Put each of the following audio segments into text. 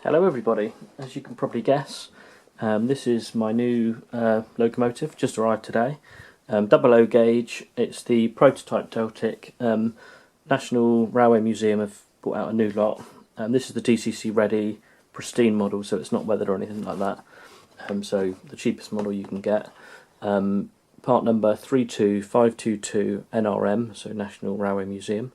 Hello everybody, as you can probably guess, this is my new locomotive, just arrived today. Double O gauge, it's the Prototype Deltic. National Railway Museum have brought out a new lot. This is the DCC ready, pristine model, so it's not weathered or anything like that. So the cheapest model you can get. Part number 32-522NRM, so National Railway Museum.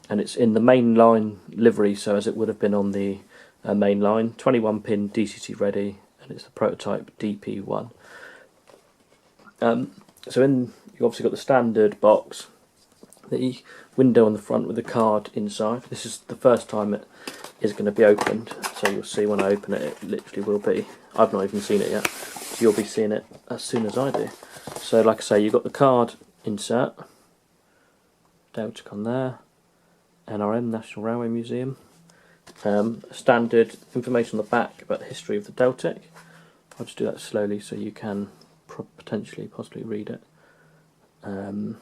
And it's in the Mainline livery, so as it would have been on the Mainline, 21 pin DCC ready, and it's the Prototype DP1. So you obviously got the standard box, the window on the front with the card inside. This is the first time it is going to be opened, so you'll see when I open it, it literally will be. I've not even seen it yet, so you'll be seeing it as soon as I do. So like I say, you've got the card insert, Deltic on there, NRM, National Railway Museum. Standard information on the back about the history of the Deltic. I'll just do that slowly so you can possibly read it. And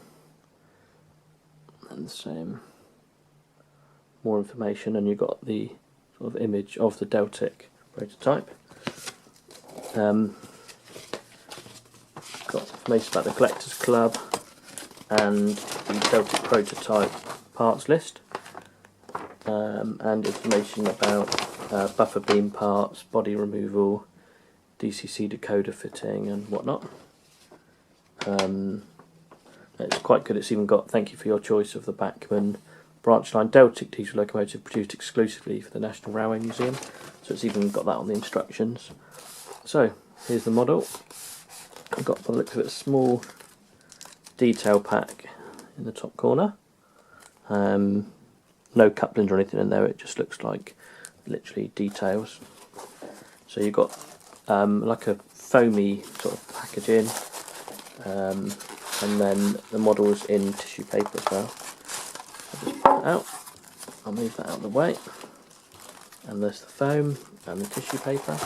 the same, more information, and you've got the sort of image of the Deltic prototype. Got information about the Collectors Club and the Deltic Prototype parts list. And information about buffer beam parts, body removal, DCC decoder fitting and whatnot. It's quite good. It's even got "Thank you for your choice of the Bachmann branch line Deltic diesel locomotive produced exclusively for the National Railway Museum." So it's even got that on the instructions. So here's the model. I've got, by the looks of it, a small detail pack in the top corner. No couplings or anything in there, it just looks like literally details. So you've got like a foamy sort of packaging, and then the model's in tissue paper as well. I'll just pull it out, I'll move that out of the way, and there's the foam and the tissue paper,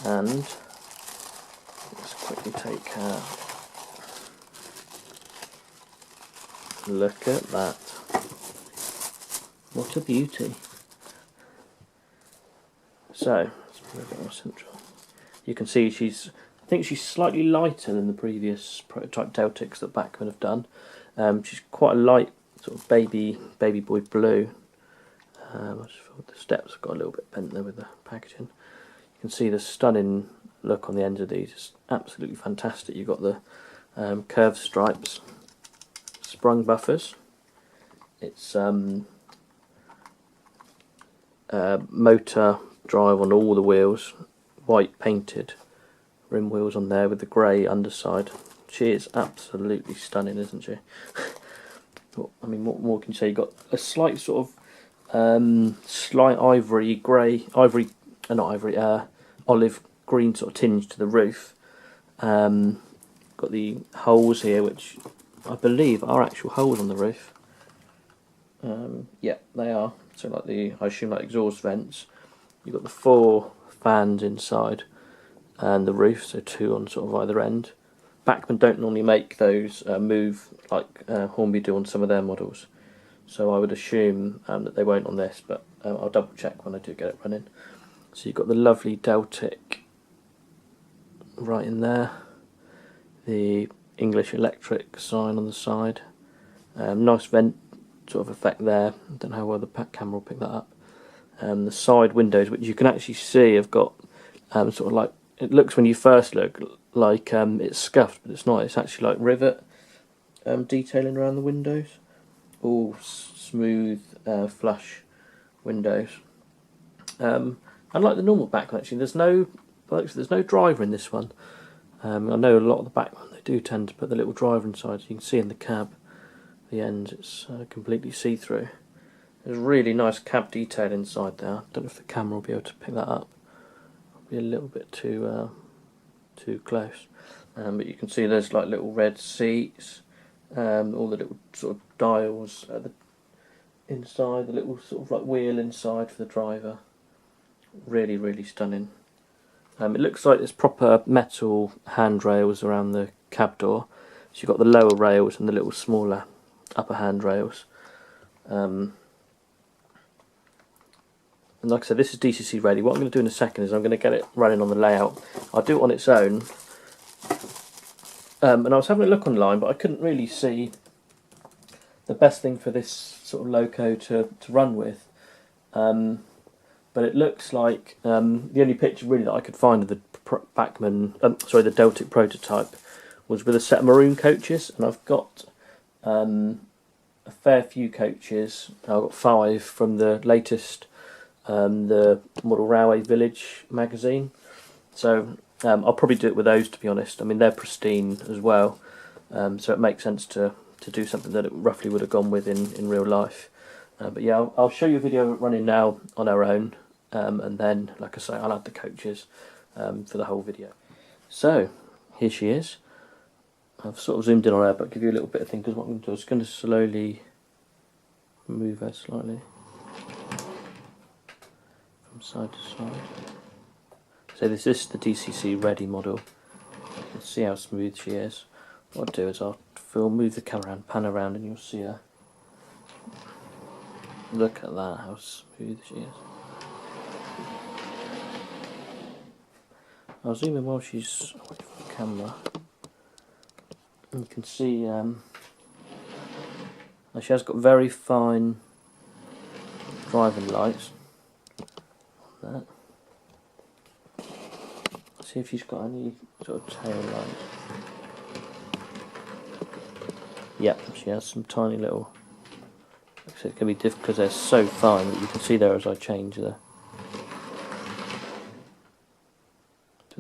and let's quickly take look at that. What a beauty. So, let's move it more central. You can see I think she's slightly lighter than the previous Prototype Deltics that Bachmann have done. She's quite a light sort of baby boy blue. I just feel the steps have got a little bit bent there with the packaging. You can see the stunning look on the ends of these. It's absolutely fantastic. You've got the curved stripes, sprung buffers. It's motor drive on all the wheels, white painted rim wheels on there with the grey underside. She is absolutely stunning, isn't she? I mean, what more can you say? You've got a slight sort of slight olive green sort of tinge to the roof. Got the holes here, which I believe are actual holes on the roof. Yeah, they are. So like I assume like exhaust vents. You've got the 4 fans inside and the roof, so 2 on sort of either end. Bachmann don't normally make those move like Hornby do on some of their models, so I would assume that they won't on this, but I'll double check when I do get it running. So you've got the lovely Deltic right in there, the English Electric sign on the side, nice vent sort of effect there. I don't know how well the camera will pick that up. The side windows, which you can actually see, have got sort of like, it looks when you first look like it's scuffed, but it's not. It's actually like rivet detailing around the windows. All smooth, flush windows. Unlike the normal Bachmann, actually, there's no driver in this one. I know a lot of the Bachmann, they do tend to put the little driver inside. So you can see in the cab, the ends, it's completely see-through. There's a really nice cab detail inside there. I don't know if the camera will be able to pick that up. It'll be a little bit too close. But you can see there's like little red seats, all the little sort of dials at the inside, the little sort of like wheel inside for the driver. Really, really stunning. It looks like there's proper metal handrails around the cab door. So you've got the lower rails and the little smaller upper handrails. And like I said, this is DCC ready. What I'm going to do in a second is I'm going to get it running on the layout. I'll do it on its own. And I was having a look online, but I couldn't really see the best thing for this sort of loco to run with. But it looks like the only picture really that I could find of the the Deltic Prototype was with a set of maroon coaches, and I've got a fair few coaches. I've got 5 from the latest the Model Railway Village magazine, so I'll probably do it with those, to be honest. I mean, they're pristine as well, so it makes sense to do something that it roughly would have gone with in real life. But yeah, I'll show you a video running now on our own, and then, like I say, I'll add the coaches for the whole video. So here she is. I've sort of zoomed in on her, but give you a little bit of thing, because what I'm going to do is going to slowly move her slightly from side to side. So this is the DCC ready model. You can see how smooth she is. What I'll do is I'll move the camera around, pan around, and you'll see her. Look at that, how smooth she is. I'll zoom in while she's away from the camera. And you can see she has got very fine driving lights on that. See if she's got any sort of tail lights. Yep, she has some tiny little. Like I said, it can be difficult because they're so fine, but you can see there as I change the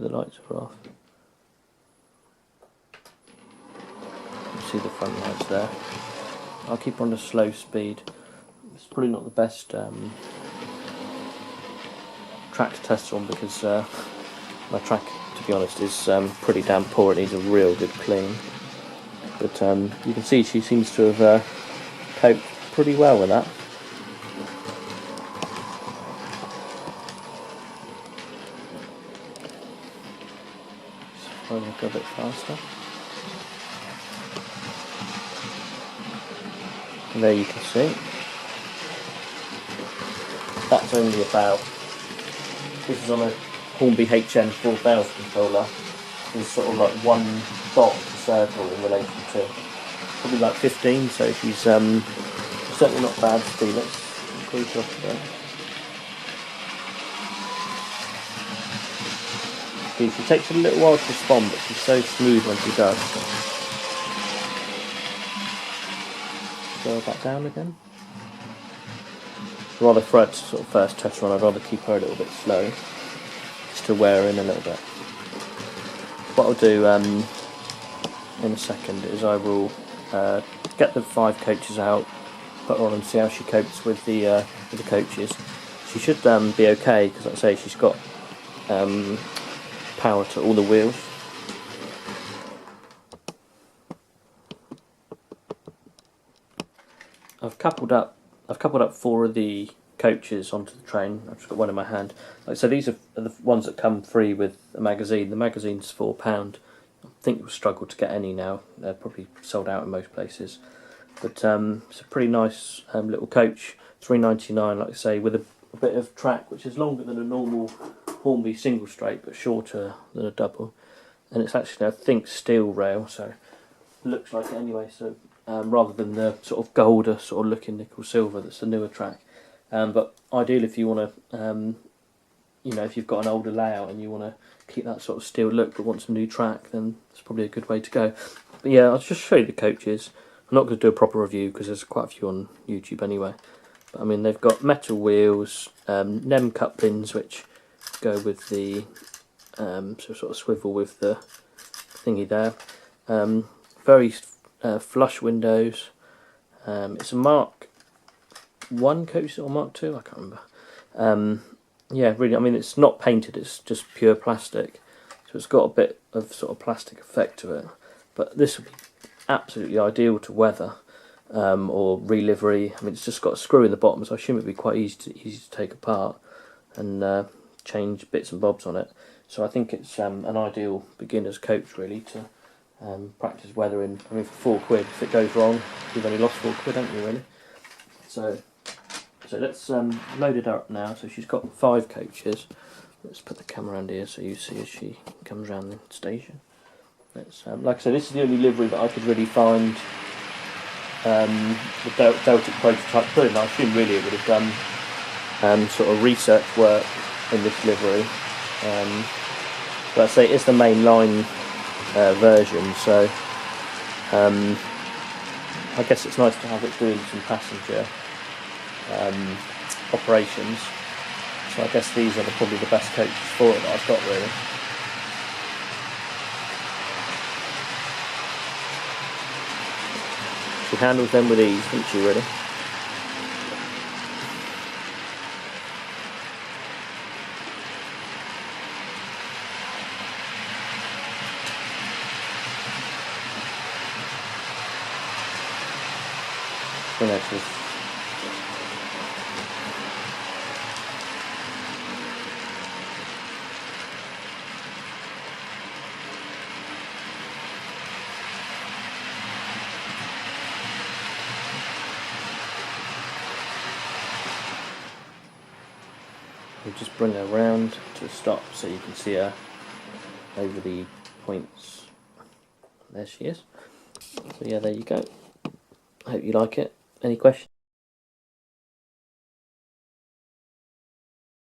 lights are off. You see the front lights there. I'll keep on a slow speed. It's probably not the best track to test on, because my track, to be honest, is pretty damn poor. It needs a real good clean. But you can see she seems to have coped pretty well with that. Just try and go a bit faster. And there you can see. That's only about. This is on a Hornby HN 4000 controller. There's sort of like 1 dot per circle in relation to probably like 15, so she's certainly not bad speed. Let's increase up there. See, she takes a little while to respond, but she's so smooth when she does. Go back down again. Rather for her to sort of first test run, I'd rather keep her a little bit slow, just to wear her in a little bit. What I'll do in a second is I will get the 5 coaches out, put her on and see how she copes with the coaches. She should be okay, because like I say, she's got power to all the wheels. I've coupled up 4 of the coaches onto the train. I've just got one in my hand. Like, so these are the ones that come free with a magazine. The magazine's £4. I think you'll struggle to get any now. They're probably sold out in most places. But it's a pretty nice little coach, £3.99, like I say, with a bit of track, which is longer than a normal Hornby single straight, but shorter than a double. And it's actually, I think, steel rail, so it looks like it anyway. So rather than the sort of golder sort of looking nickel silver that's the newer track. But ideally, if you want to, if you've got an older layout and you want to keep that sort of steel look but want some new track, then it's probably a good way to go. But yeah, I'll just show you the coaches. I'm not going to do a proper review because there's quite a few on YouTube anyway. But I mean, they've got metal wheels, NEM couplings which go with the sort of swivel with the thingy there. Very flush windows. It's a Mark 1 coach or Mark 2, I can't remember. Yeah, really, I mean, it's not painted, it's just pure plastic, so it's got a bit of sort of plastic effect to it, but this would be absolutely ideal to weather or re-livery. I mean, it's just got a screw in the bottom, so I assume it would be quite easy to take apart and change bits and bobs on it. So I think it's an ideal beginner's coach really to practice weathering. I mean, for £4, if it goes wrong, you've only lost £4, haven't you, really? So So let's load it up now. So she's got 5 coaches. Let's put the camera around here so you see as she comes around the station. Let's, like I said, this is the only livery that I could really find the Deltic Prototype put in. I assume really it would have done sort of research work in this livery. But I say it's the Mainline version, so I guess it's nice to have it doing some passenger operations. So I guess these are probably the best coaches for it that I've got, really. She handles them with ease, doesn't she, really? Finishes. We'll just bring her round to a stop so you can see her over the points. There she is. So yeah, there you go. I hope you like it. Any questions?